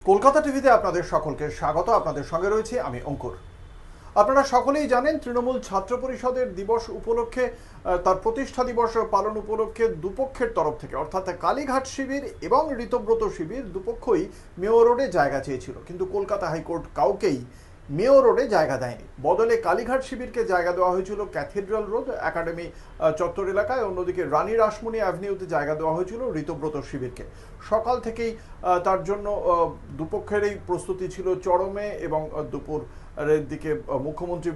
কলকাতা টিভিতে আপনাদের সকলকে স্বাগত। আপনাদের সঙ্গে রয়েছে আমি অঙ্কুর। আপনারা সকলেই জানেন তৃণমূল ছাত্র পরিষদের দিবস উপলক্ষে তার প্রতিষ্ঠা দিবস পালন উপলক্ষে দুপক্ষের তরফ থেকে অর্থাৎ কালীঘাট শিবির এবং ঋতব্রত শিবির দুপক্ষই মেয়ো রোডে জায়গা চেয়েছিল, কিন্তু কলকাতা হাইকোর্ট কাউকেই মেয়ো রোডে জায়গা দেয়নি। বদলে কালীঘাট শিবিরকে জায়গা দেওয়া হয়েছিল ক্যাথিড্রাল রোড একাডেমি চত্বর এলাকায়। অন্যদিকে রানী রাসমণি অ্যাভিনিউতে জায়গা দেওয়া হয়েছিল ঋতব্রত শিবিরকে। সকাল থেকেই তার জন্য দুপক্ষেরই প্রস্তুতি ছিল চরমে এবং দুপুরের দিকে মুখ্যমন্ত্রী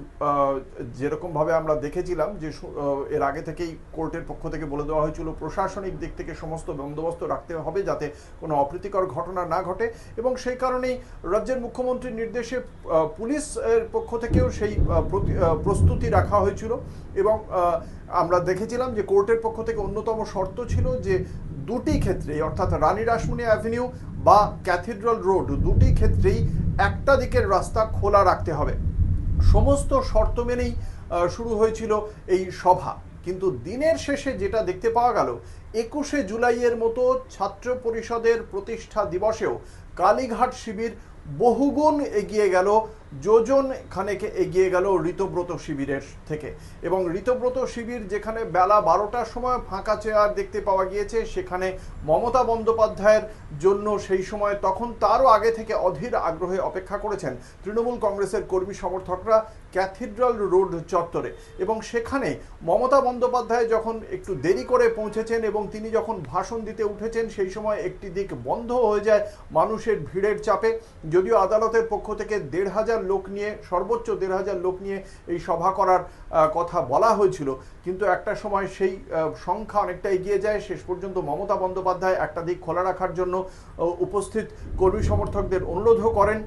যেরকমভাবে আমরা দেখেছিলাম যে এর আগে থেকেই কোর্টের পক্ষ থেকে বলে দেওয়া হয়েছিল প্রশাসনিক দিক থেকে সমস্ত বন্দোবস্ত রাখতে হবে যাতে কোনো অপ্রীতিকর ঘটনা না ঘটে, এবং সেই কারণেই রাজ্যের মুখ্যমন্ত্রীর নির্দেশে পুলিশের পক্ষ থেকেও সেই প্রস্তুতি রাখা হয়েছিল। এবং আমরা দেখেছিলাম যে কোর্টের পক্ষ থেকে অন্যতম শর্ত ছিল যে দুটি ক্ষেত্রেই অর্থাৎ রানী রাসমণি অ্যাভিনিউ বা ক্যাথিড্রাল রোড দুটি ক্ষেত্রেই একটা দিকের রাস্তা খোলা রাখতে হবে। সমস্ত শর্ত মেনেই শুরু হয়েছিল এই সভা, কিন্তু দিনের শেষে যেটা দেখতে পাওয়া গেল 21শে জুলাইয়ের মতো ছাত্র পরিষদের প্রতিষ্ঠা দিবসেও কালীঘাট শিবির বহুগুণ এগিয়ে গেল, যোজন খানেক এগিয়ে গেল ঋতব্রত শিবিরের থেকে। এবং ঋতব্রত শিবির যেখানে বেলা 12টার সময় ফাঁকা চেয়ার দেখতে পাওয়া গিয়েছে, সেখানে মমতা বন্দ্যোপাধ্যায়ের জন্য সেই সময় তখন তারও আগে থেকে অধীর আগ্রহে অপেক্ষা করেছেন তৃণমূল কংগ্রেসের কর্মী সমর্থকরা ক্যাথিড্রাল রোড চত্বরে। এবং সেখানে মমতা বন্দ্যোপাধ্যায় যখন একটু দেরি করে পৌঁছেছেন এবং তিনি যখন ভাষণ দিতে উঠেছেন, সেই সময় একটি দিক বন্ধ হয়ে যায় মানুষের ভিড়ের চাপে। যদিও আদালতের পক্ষ থেকে 1,500 লোক নিয়ে, সর্বোচ্চ 1,500 লোক নিয়ে এই সভা করার কথা বলা হয়েছিল, কিন্তু একটা সময় সেই সংখ্যা অনেকটা এগিয়ে যায়। শেষ পর্যন্ত মমতা বন্দ্যোপাধ্যায় একটা দিক খোলা রাখার জন্য উপস্থিত কর্মী সমর্থকদের অনুরোধও করেন।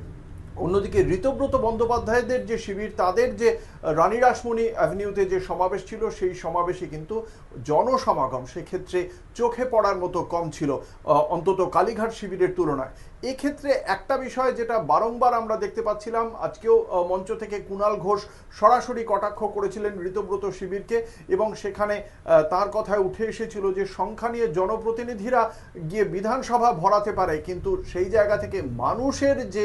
অন্যদিকে ঋতব্রত বন্দ্যোপাধ্যায়দের যে শিবির, তাদের যে রানী রাসমণি অ্যাভিনিউতে যে সমাবেশ ছিল, সেই সমাবেশে কিন্তু জনসমাগম সেক্ষেত্রে চোখে পড়ার মতো কম ছিল, অন্তত কালীঘাট শিবিরের তুলনায়। এক্ষেত্রে একটা বিষয় যেটা বারংবার আমরা দেখতে পাচ্ছিলাম, আজকেও মঞ্চ থেকে কুণাল ঘোষ সরাসরি কটাক্ষ করেছিলেন ঋতব্রত শিবিরকে, এবং সেখানে তার কথায় উঠে এসেছিল যে সংখ্যা নিয়ে জনপ্রতিনিধিরা গিয়ে বিধানসভা ভরাতে পারে, কিন্তু সেই জায়গা থেকে মানুষের যে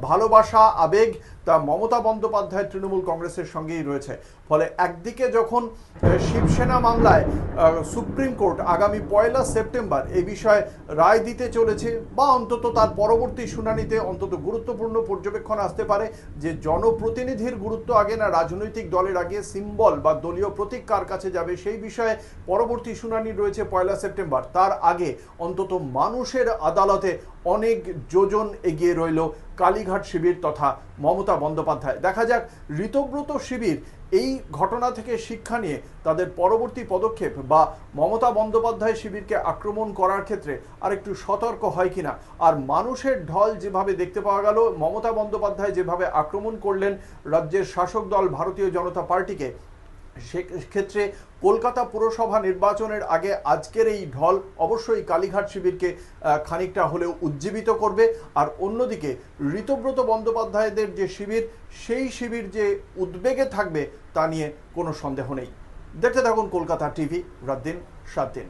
ভালোবাসা আবেগ তা মমতা বন্দ্যোপাধ্যায় তৃণমূল কংগ্রেসের সঙ্গেই রয়েছে। ফলে একদিকে যখন শিবসেনা মামলায় সুপ্রিম কোর্ট আগামী 1 সেপ্টেম্বর এই বিষয়ে রায় দিতে চলেছে, বা অন্তত তার পরবর্তী শুনানিতে অন্তত গুরুত্বপূর্ণ পর্যবেক্ষণ আসতে পারে যে জনপ্রতিনিধির গুরুত্ব আগে না রাজনৈতিক দলের আগে, সিম্বল বা দলীয় প্রতীক কার কাছে যাবে সেই বিষয়ে পরবর্তী শুনানি রয়েছে 1 সেপ্টেম্বর। তার আগে অন্তত মানুষের আদালতে অনেক যোজন এগিয়ে রইল কালীঘাট শিবির তথা মমতা বন্দ্যোপাধ্যায়। দেখা যাক ঋতব্রত শিবির এই ঘটনা থেকে শিক্ষা নিয়ে তাদের পরবর্তী পদক্ষেপ বা মমতা বন্দ্যোপাধ্যায় শিবিরকে আক্রমণ করার ক্ষেত্রে আরেকটু সতর্ক হয় কিনা। আর মানুষের ঢল যেভাবে দেখতে পাওয়া গেল, মমতা বন্দ্যোপাধ্যায় যেভাবে আক্রমণ করলেন রাজ্যের শাসক দল ভারতীয় জনতা পার্টিকে, সেক্ষেত্রে কলকাতা পুরসভা নির্বাচনের আগে আজকের এই ঢল অবশ্যই কালীঘাট শিবিরকে খানিকটা হলেও উজ্জীবিত করবে। আর অন্যদিকে ঋতব্রত বন্দ্যোপাধ্যায়দের যে শিবির, সেই শিবির যে উদ্বেগে থাকবে তা নিয়ে কোনো সন্দেহ নেই। দেখতে থাকুন কলকাতা টিভি, রাত দিন 7 দিন।